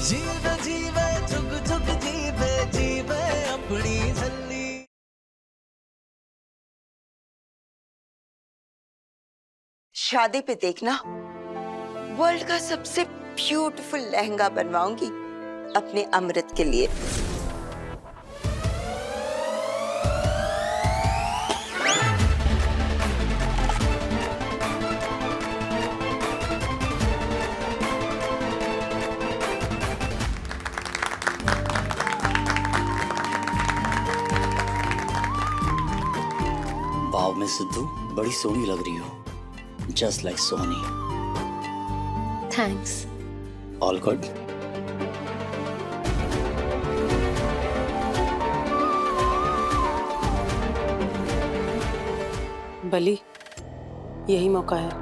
जीवे जीवे जुग जुग जीवे जीवे अपनी झल्ली। शादी पे देखना, वर्ल्ड का सबसे ब्यूटीफुल लहंगा बनवाऊंगी अपने अमृत के लिए। वाव में सिद्धू बड़ी सोहनी लग रही हो, just like Sony. Thanks. All good. Bali, यही मौका है।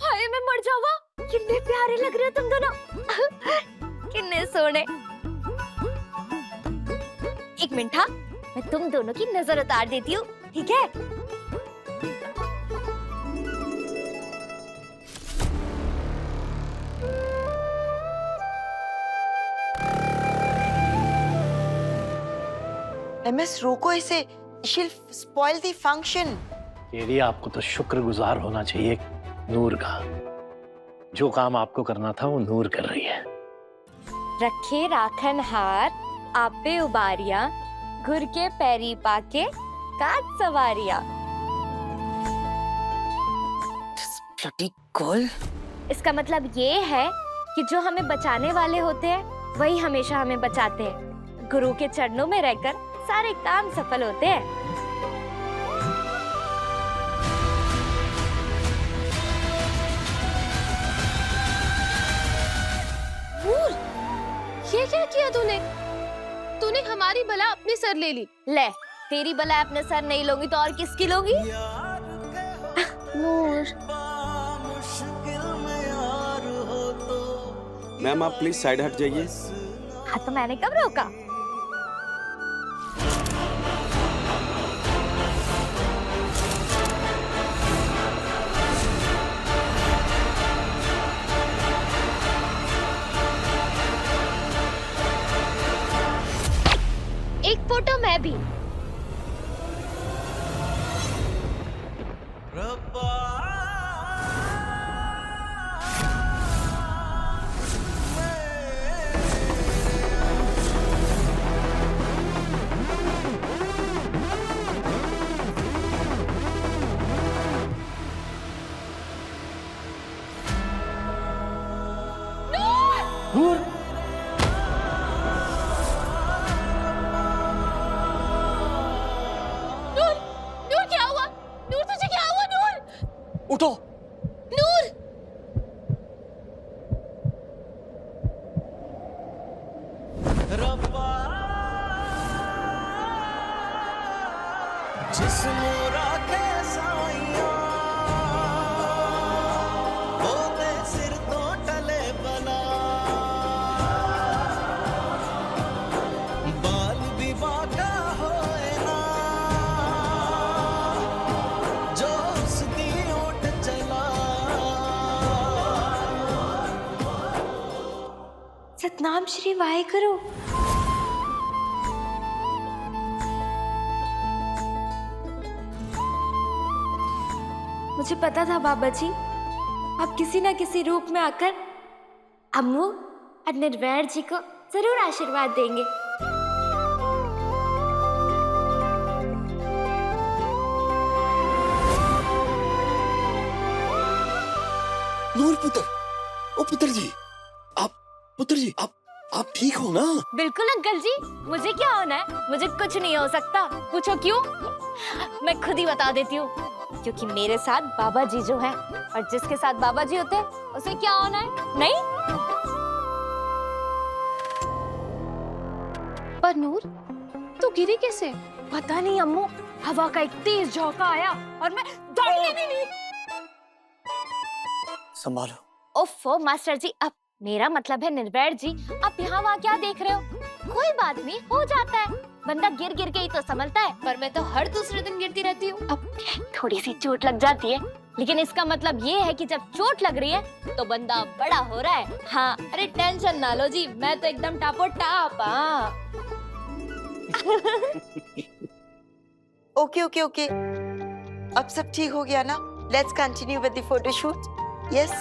हाय मैं मर जावा। कितने प्यारे लग रहे हो तुम दोनों। कितने सोने। एक मिनट हाँ, मैं तुम दोनों की नजर उतार देती हूँ, ठीक है? MS रोको इसे, she'll spoil the function। केरी, आपको तो शुक्रगुजार होना चाहिए नूर का। जो काम आपको करना था वो नूर कर रही है। रखे राखन हार आप पे उबारिया, घुर के पैरी पाके काट सवारिया। Bloody girl। इसका मतलब ये है कि जो हमें बचाने वाले होते हैं वही हमेशा हमें बचाते हैं। गुरु के चरणों में रहकर सारे काम सफल होते हैं। नूर, ये क्या किया तूने? तूने हमारी बला अपने सर ले ली। ले, तेरी बला अपने सर नहीं लूंगी तो और किसकी लूंगी? नूर, मैम आप प्लीज साइड हट जाइए। हाँ तो मैंने कब रोका? एक फोटो मैं भी। नूर, नूर क्या हुआ? नूर तुझे क्या हुआ? नूर, उठो। नूर, जिस्म राखे साइयां होते सिर तो टले बना, बाल भी बाका होए ना जो उसदी ओट चला। सतनाम श्री वाहेगुरु। मुझे पता था बाबा जी, आप किसी न किसी रूप में आकर अम्मू और निर्वैर जी को जरूर आशीर्वाद देंगे। नूर पुत्र, ओ पुत्र जी, आप ठीक हो ना? बिल्कुल अंकल जी, मुझे क्या होना है? मुझे कुछ नहीं हो सकता। पूछो क्यों? मैं खुद ही बता देती हूँ। क्योंकि मेरे साथ बाबा जी जो है, और जिसके साथ बाबा जी होते हैं उसे क्या होना है? नहीं? पर नूर, तू गिरी कैसे? पता नहीं अम्मू, हवा का एक तेज झोंका आया और मैं दौड़ने भी नहीं। संभालो। ओफो मास्टर जी, अब मेरा मतलब है निर्वैर जी, आप यहाँ वहाँ क्या देख रहे हो? कोई बात नहीं, हो जाता है। बंदा गिर गिर के ही तो संभलता है। पर मैं तो हर दूसरे दिन गिरती रहती हूँ। अब थोड़ी सी चोट लग जाती है, लेकिन इसका मतलब ये है कि जब चोट लग रही है तो बंदा बड़ा हो रहा है। हाँ, अरे टेंशन ना लो जी, मैं तो एकदम टापो टाप। हाँ ओके ओके ओके, अब सब ठीक हो गया ना? Let's continue with the photoshoot. Yes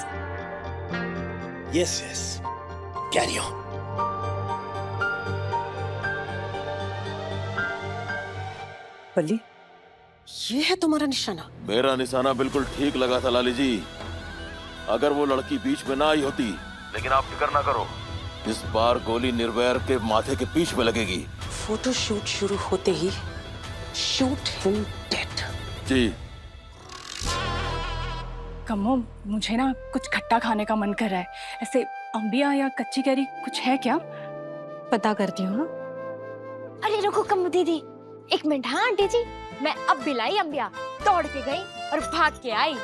yes yes, carry on. Bali, ये है तुम्हारा निशाना? मेरा निशाना बिल्कुल ठीक लगा था लाली जी, अगर वो लड़की बीच में ना आई होती। लेकिन आप फिक्र ना करो, इस बार गोली निर्वैर के माथे के बीच में लगेगी। फोटोशूट शुरू होते ही शूट हिम डेड। जी कमो, मुझे ना कुछ खट्टा खाने का मन कर रहा है। ऐसे अंबिया या कच्ची कैरी कुछ है क्या? पता करती हूँ। अरे रुको कम्मू दीदी, एक मिनट। हाँ आंटी जी, मैं अब भी लाई अंबिया, दौड़ के गई और भाग के आई।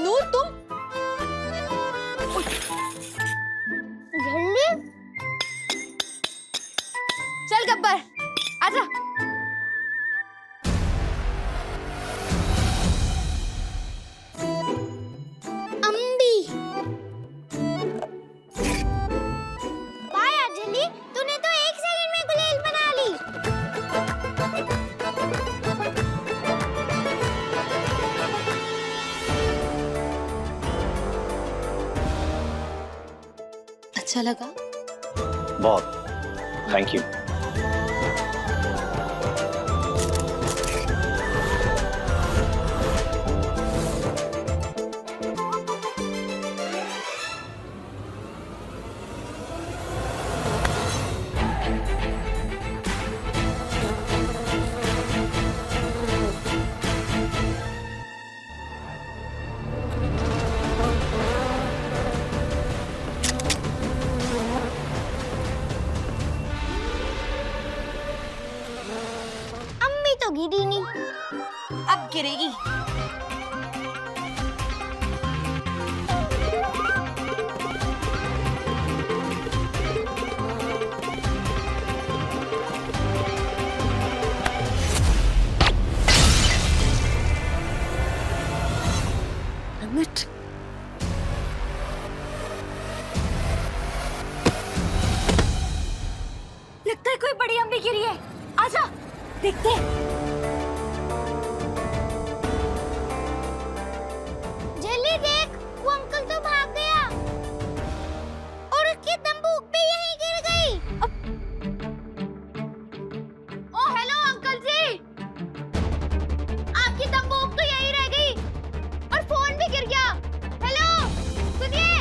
नूर तुम जल्दी चल गब्बर आजा। अम्बी बाय अंजलि, तूने तो 1 सेकंड में गुलेल बना ली। अच्छा लगा? बहुत, थैंक यू। अम्मी तो गिरी नहीं, अब गिरेगी। अमित, लगता है कोई बड़ी अम्बी गिरी है। आजा देखते हैं। जल्दी देख, वो अंकल तो भाग गया और उसकी बंदूक भी यहीं गिर गई। ओ हेलो अंकल जी, आपकी बंदूक तो यहीं रह गई और फोन भी गिर गया। हेलो सुनिए।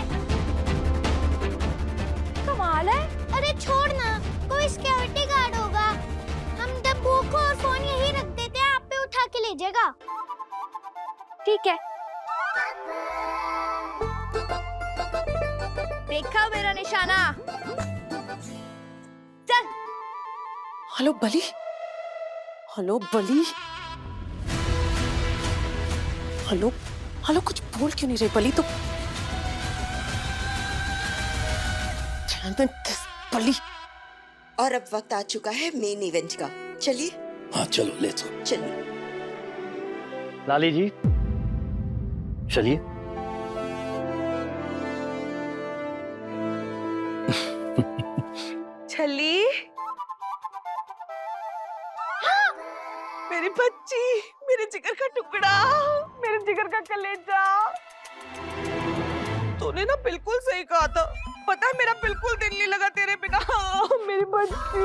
कमाल है। अरे छोड़ ना, कोई सिक्योरिटी गार्ड होगा। हम बंदूक और फोन यहीं रख देते हैं, आप पे उठा के ले जाएगा। ठीक है। देखा मेरा निशाना? चल। हेलो बली, हेलो बली, हेलो हेलो, कुछ बोल क्यों नहीं रही बली? तो बली। और अब वक्त आ चुका है मेन इवेंट का। चलिए हाँ चलो, लेट्स गो। चलिए। लाली जी चलिए। छली, मेरी बच्ची, मेरे जिगर का टुकड़ा, मेरे जिगर का कलेजा। तूने ना बिल्कुल सही कहा था, पता है मेरा बिल्कुल दिल नहीं लगा तेरे बिना। मेरी बच्ची।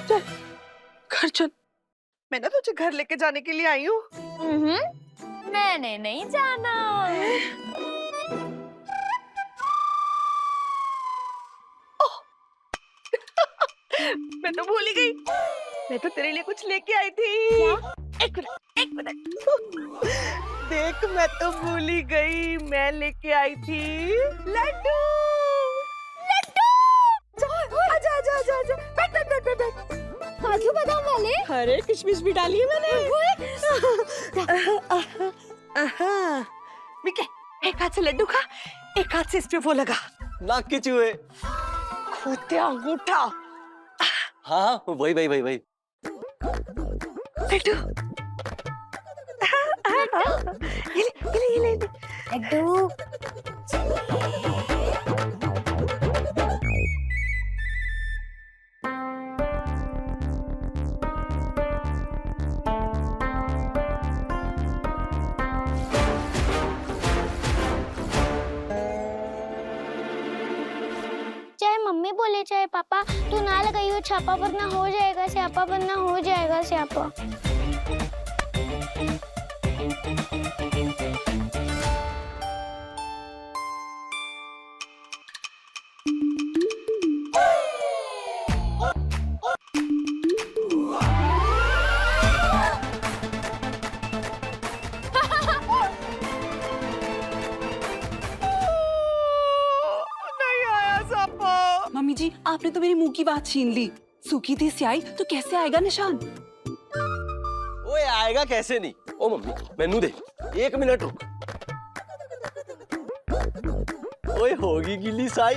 चल घर चल, मैं ना तुझे घर लेके जाने के लिए आई हूँ। मैंने नहीं जाना। मैं तो भूल ही गई, मैं तो तेरे लिए कुछ लेके आई थी। एक मिनट देख, मैं तो भूल ही गई, मैं लेके आई थी लड्डू। आजा आजा आजा आजा, बैठ बैठ बैठ बैठ बैठ। काजू बादाम वाले? अरे किशमिश भी डाली है मैंने। मिके, एक हाथ से लड्डू खा, एक हाथ से इस पे वो लगा। नाक के चूहे। खोते अंगूठा। हाँ वही वही वही वही। लड्डू। ये ले। लड्डू। चाहे मम्मी बोले चाहे पापा, तू ना लगाई हो छापा वरना हो जाएगा स्यापा, वरना हो जाएगा स्यापा। मम्मी जी, आपने तो मेरे मुंह की बात छीन ली। सूखी थी स्याही तो कैसे आएगा निशान? ओए आएगा कैसे नहीं। ओ मम्मी मैनू दे, 1 मिनट रुक। ओए होगी गिल्ली साई।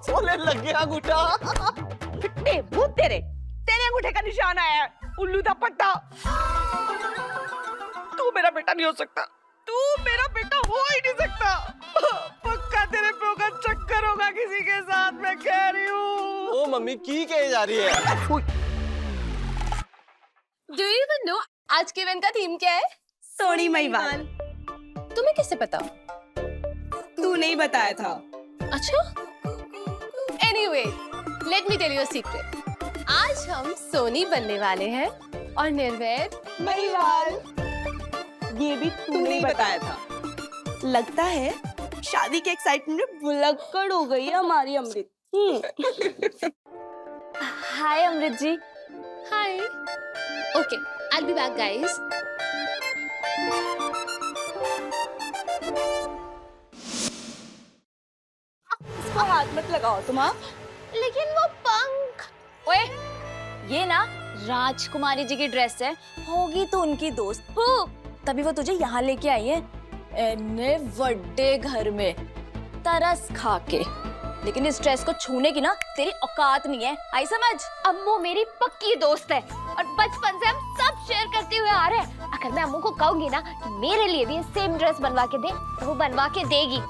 सोले लग गया अंगूठा। फिट्टे भूत तेरे अंगूठे का निशान आया है, उल्लू दा पट्टा। तू मेरा बेटा नहीं हो सकता, तू मेरा बेटा हो ही नहीं सकता। पक्का तेरे पे होगा चक्कर होगा किसी के साथ, मैं कह रही हूँ। ओ मम्मी की कहे जा रही है। Do you even know आज के इवेंट का थीम क्या है? सोनी महिवाल। तुम्हें कैसे पता? तू नहीं बताया था। अच्छा? Anyway, let me tell you a secret. आज हम सोनी बनने वाले हैं और निर्वैर महिवाल। ये भी तू नहीं बताया था। लगता है शादी के एक्साइटमेंट में भुलक्कड़ हो गई है हमारी अमृत। हाय अमृत जी। Hi. Okay, I'll be back, guys. इसको हाथ मत लगाओ तुम। लेकिन वो पंख। ओए, ये ना राजकुमारी जी की ड्रेस है, होगी तो उनकी दोस्त हो, तभी वो तुझे यहाँ लेके आई है एने बड़े घर में तरस खा के। लेकिन इस ड्रेस को छूने की ना तेरी औकात नहीं है, आई समझ? अम्मू मेरी पक्की दोस्त है और बचपन से हम सब शेयर करते हुए आ रहे हैं। अगर मैं अम्मू को कहूंगी ना कि मेरे लिए भी सेम ड्रेस बनवा के दे, तो वो बनवा के देगी।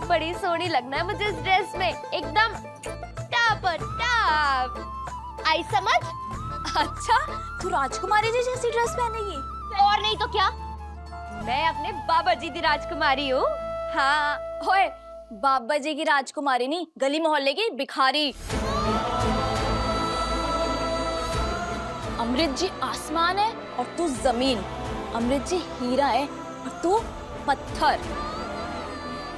बड़ी सोहनी लगना है मुझे इस ड्रेस में, एकदम टॉप टॉप। आई समझ? अच्छा, तू राजकुमारी जी जैसी ड्रेस पहनेगी? और नहीं तो क्या, मैं अपने बाबा जी की राजकुमारी हूँ। हाँ, होए बाबा जी की राजकुमारी नहीं, गली मोहल्ले की भिखारी। अमृत जी आसमान है और तू जमीन, अमृत जी हीरा है और तू पत्थर।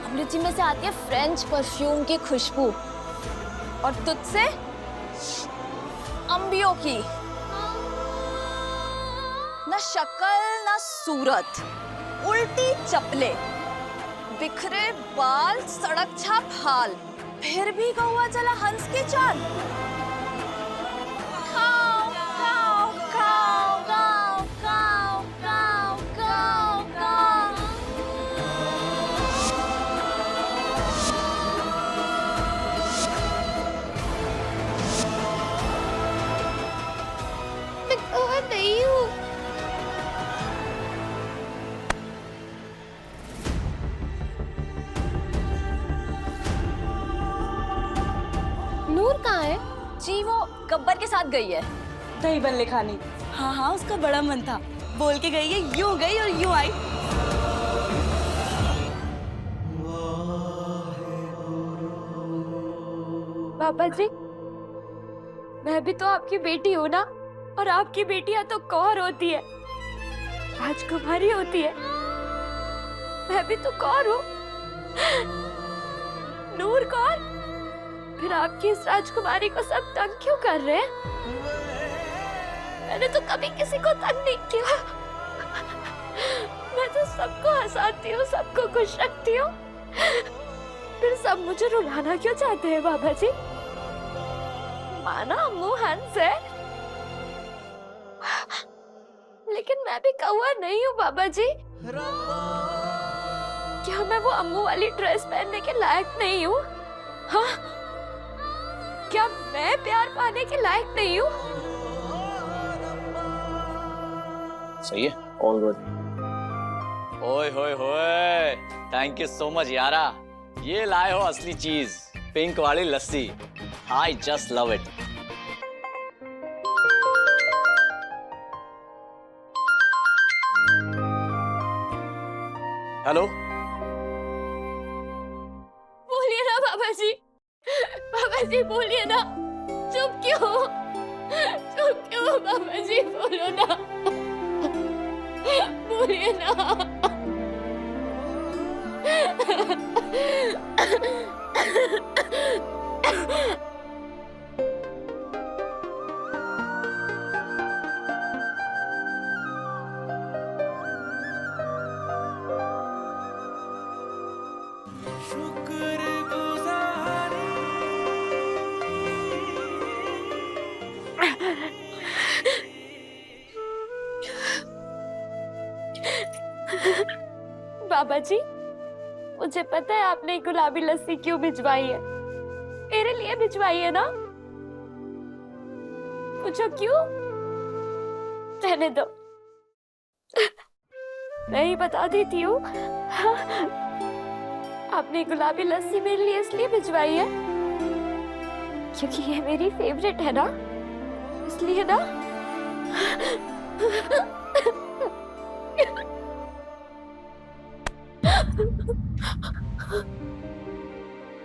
अमृत जी में से आती है फ्रेंच परफ्यूम की खुशबू और तुझसे अंबियों की। न शक्ल न सूरत, उल्टी चपले, बिखरे बाल, सड़क छाप हाल, फिर भी कौवा चला हंस की चाल। काव, काव, काव, काव, काव, काव, काव, काव। मैं कौन नहीं हूँ। नूर कहाँ है? जी वो गब्बर के साथ गई है। दही बल्ले खाने। हाँ हाँ, उसका बड़ा मन था, बोल के गई है, यूं गई और यूं आई। पापा जी, मैं भी तो आपकी बेटी हूँ ना, और आपकी बेटियां तो कौर होती है, राजकुमारी होती है। मैं भी तो कौर हूँ, नूर कौर। फिर आपकी इस राजकुमारी को सब तंग क्यों कर रहे हैं? मैंने तो कभी किसी को तंग नहीं किया। मैं तो सबको हंसाती हूँ, सबको खुश रखती हूँ। फिर सब मुझे रुलाना क्यों चाहते हैं बाबा जी? माना अम्मू हंस है, लेकिन मैं भी कौवा नहीं हूँ बाबा जी? क्या मैं वो अम्मू वाली ड्रेस पहनने के लायक नहीं हूँ? हाँ? क्या मैं प्यार पाने के लायक नहीं हूँ? सही है, ऑल गुड। ओए होए होए, थैंक यू सो मच यारा। ये लाए हो असली चीज, पिंक वाली लस्सी। I just love it. Hello, बोलिए ना बाबा जी, बाबा जी बोलिए ना। चुप क्यों? चुप क्यों बाबा जी? बोलो ना, बोलिए ना। बाबा जी, मुझे पता है आपने गुलाबी लस्सी क्यों भिजवाई है। मेरे लिए भिजवाई है ना? पूछो क्यों? रहने दो, मैं ही बता देती हूँ। आपने गुलाबी लस्सी मेरे लिए इसलिए भिजवाई है क्योंकि ये मेरी फेवरेट है ना, इसलिए ना।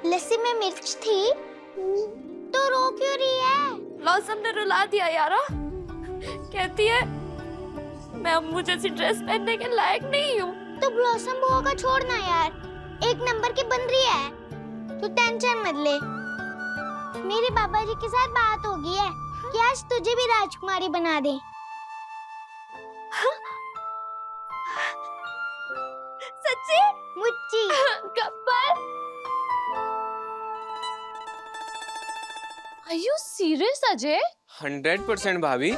लस्सी में मिर्च थी तो रो क्यों रही है? ब्लॉसम ने रुला दिया यारा। कहती है मैं अम्मू जैसी ड्रेस पहनने के लायक नहीं हूँ। तो ब्लॉसम बुआ का छोड़ना यार, एक नंबर की बन रही है। तू टेंशन मत ले, मेरे बाबा जी के साथ बात हो गई है कि आज तुझे भी राजकुमारी बना दे। सच्ची? मुच्ची। Gabbar. Are you serious Ajay? 100% भाभी,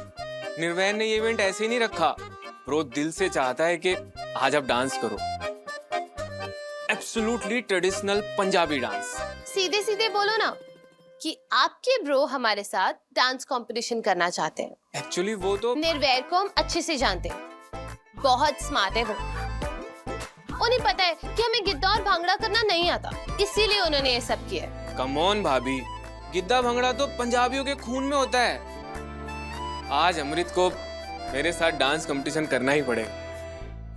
निर्वैर ने ये इवेंट ऐसे ही नहीं रखा। ब्रो दिल से चाहता है कि आज आप डांस करो, एब्सोल्युटली ट्रेडिशनल पंजाबी डांस। सीधे सीधे बोलो ना कि आपके ब्रो हमारे साथ डांस कंपटीशन करना चाहते हैं। एक्चुअली वो तो निर्वैर को हम अच्छे से जानते हैं, बहुत स्मार्ट है वो। उन्हें पता है कि हमें गिद्दा और भांगड़ा करना नहीं आता, इसीलिए उन्होंने ये सब किया। कम ऑन भाभी, गिद्दा भंगड़ा तो पंजाबियों के खून में होता है। आज अमृत को मेरे साथ डांस कंपटीशन करना ही पड़ेगा।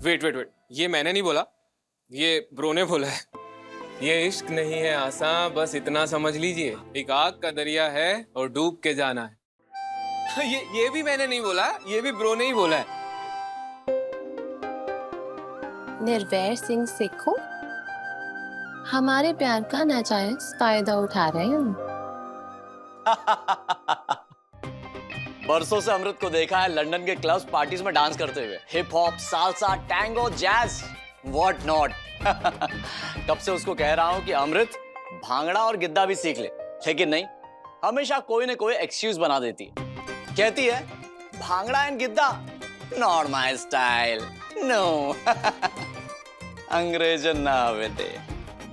वेट वेट वेट, ये मैंने नहीं बोला, ये ब्रो ने बोला है। ये इश्क नहीं है आसान, बस इतना समझ लीजिए, एक आग का दरिया है और डूब के जाना है। ये भी मैंने नहीं बोला, ये भी ब्रो ने ही बोला है। निर्वैर सिंह सिखो हमारे प्यार का नाजायज फायदा उठा रहे हैं। बरसों से अमृत को देखा है लंदन के क्लब्स पार्टीज में डांस करते हुए, hip hop, salsa, tango, jazz, what not. तब से उसको कह रहा हूं कि अमृत भांगड़ा और गिद्दा भी सीख ले, लेकिन नहीं, हमेशा कोई न कोई एक्सक्यूज बना देती है। कहती है bhangra and gidda not my style, no. अंग्रेजन ना बेटे।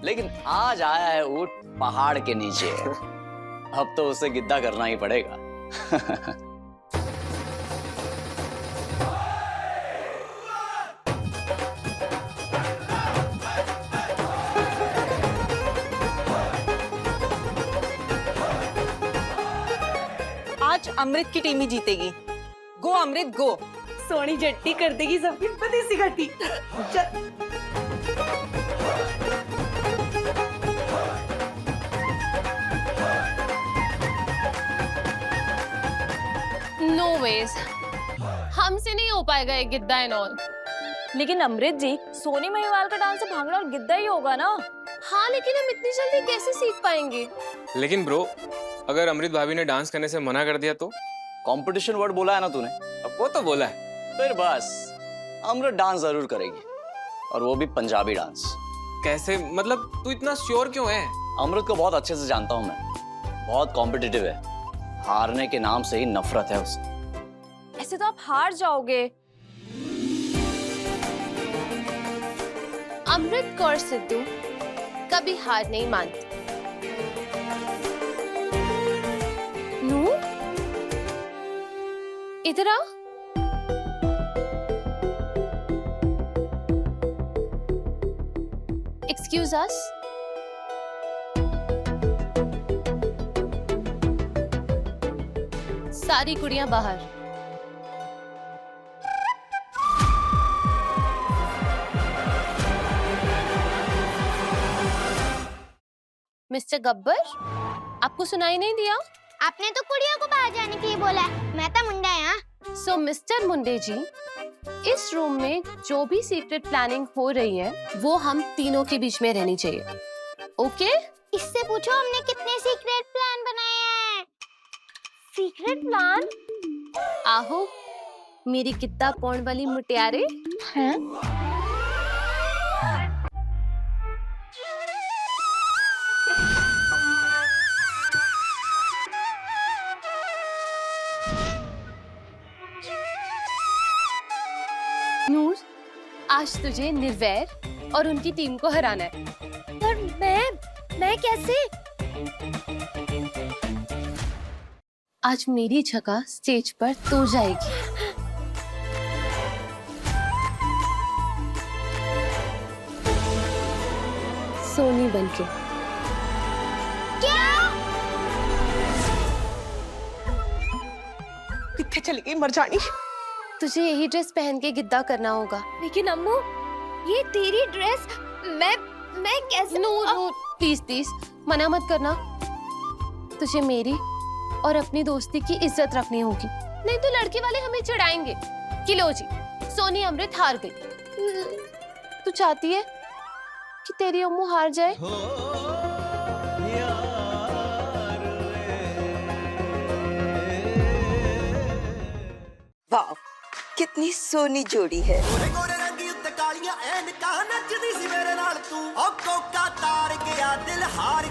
लेकिन आज आया है ऊंट पहाड़ के नीचे, अब तो उसे गिद्दा करना ही पड़ेगा। आज अमृत की टीम ही जीतेगी। गो अमृत गो। सोनी जट्टी कर देगी सबकी पति सी घटी। नो वेज, हमसे नहीं हो पाएगा ये गिद्दा एंड ऑल। लेकिन अमृत जी, सोनी महिवाल का डांस भांगड़ा और गिद्दा ही होगा ना? हाँ, लेकिन हम इतनी जल्दी कैसे सीख पाएंगे? लेकिन ब्रो, अगर अमृत भाभी ने डांस करने से मना कर दिया तो? कंपटीशन वर्ड बोला है ना तूने, अब वो तो बोला है। फिर बस अमृत डांस जरूर करेगी, और वो भी पंजाबी डांस। कैसे? मतलब तू इतना श्योर क्यों है? अमृत को बहुत अच्छे से जानता हूँ मैं, बहुत कॉम्पिटिटिव है, हारने के नाम से ही नफरत है उसे। ऐसे तो आप हार जाओगे। अमृत कौर सिद्धू कभी हार नहीं मानती। नूर, इधर आ। एक्सक्यूज अस। सारी कुड़ियां बाहर। मिस्टर गब्बर, आपको सुनाई नहीं दिया? आपने तो कुड़ियों को बाहर जाने के लिए बोला है। मैं तो मुंडा यहाँ। सो मिस्टर मुंडे जी, इस रूम में जो भी सीक्रेट प्लानिंग हो रही है वो हम तीनों के बीच में रहनी चाहिए, ओके? इससे पूछो हमने कितने सीक्रेट प्लान बनाए हैं। Secret plan? आहो मेरी कितना पौंड वाली मुटियारे। हैं? नूर, आज तुझे निर्वैर और उनकी टीम को हराना है। पर मैं कैसे? आज मेरी जगह स्टेज पर तू जाएगी। सोनी बनके। कितने चली गई मरजानी? तुझे यही ड्रेस पहन के गिद्दा करना होगा। लेकिन अम्मू, ये तेरी ड्रेस, मैं कैसे? नूर, नूर, प्लीज प्लीज मना मत करना। तुझे मेरी और अपनी दोस्ती की इज्जत रखनी होगी, नहीं तो लड़के वाले हमें चिढ़ाएंगे कि लो जी, सोनी अमृत हार गई। तू चाहती है कि तेरी अम्मू हार जाए? वाह, कितनी सोनी जोड़ी है। गोरे गोरे रंगी उत्ते कालियां ऐनकां नचदी सी मेरे नाल तू ओ कोका तार गया दिल हार